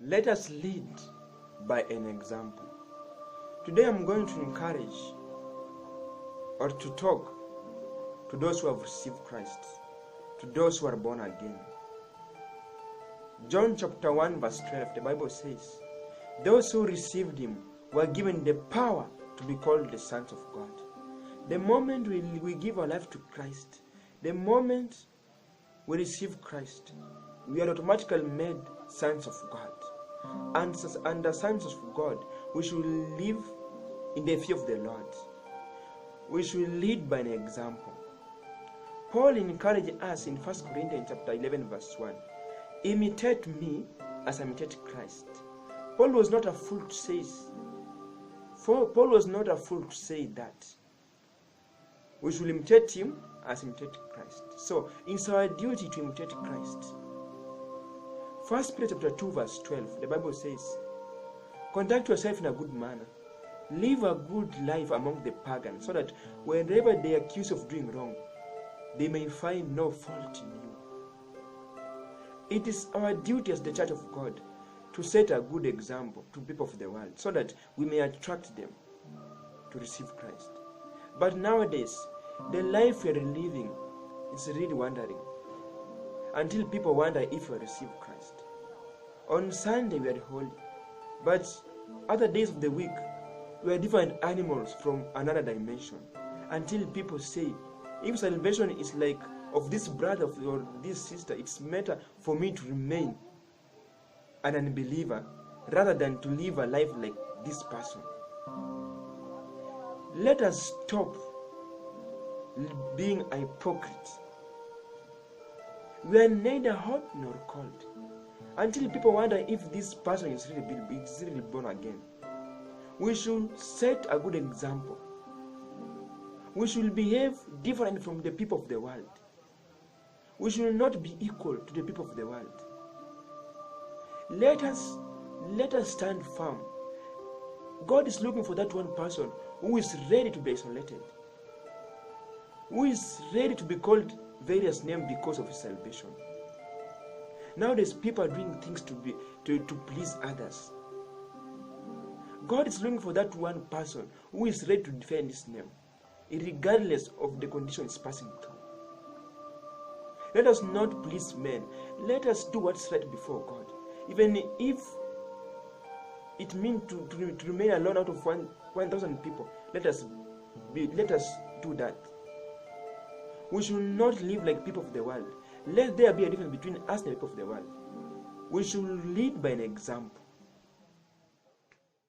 Let us lead by an example. Today I'm going to encourage or to talk to those who have received Christ, to those who are born again. John chapter 1 verse 12, the Bible says, those who received him were given the power to be called the sons of God. The moment we give our life to Christ, the moment we receive Christ, we are automatically made sons of God. And as sons of God, we should live in the fear of the Lord. We should lead by an example. Paul encouraged us in 1 Corinthians chapter 11 verse 1. Imitate me as I imitate Christ. Paul was not a fool to say that. We should imitate him as imitate Christ. So it's our duty to imitate Christ. 1 Peter chapter 2 verse 12, the Bible says, conduct yourself in a good manner. Live a good life among the pagans, so that whenever they accuse you of doing wrong, they may find no fault in you. It is our duty as the Church of God to set a good example to people of the world, so that we may attract them to receive Christ. But nowadays, the life we are living is really wandering, until people wonder if we receive Christ. On Sunday we are holy, but other days of the week we are different animals from another dimension, until people say, if salvation is like of this brother or this sister, it's better for me to remain an unbeliever rather than to live a life like this person. Let us stop being a hypocrite. We are neither hot nor cold, until people wonder if this person is really born again. We should set a good example. We should behave different from the people of the world. We should not be equal to the people of the world. Let us stand firm. God is looking for that one person who is ready to be isolated, who is ready to be called various names because of his salvation. Nowadays, people are doing things to please others. God is looking for that one person who is ready to defend his name, regardless of the condition he's passing through. Let us not please men. Let us do what's right before God, even if it means to remain alone out of 1,000 people. Let us do that. We should not live like people of the world. Let there be a difference between us and the people of the world. We should lead by an example.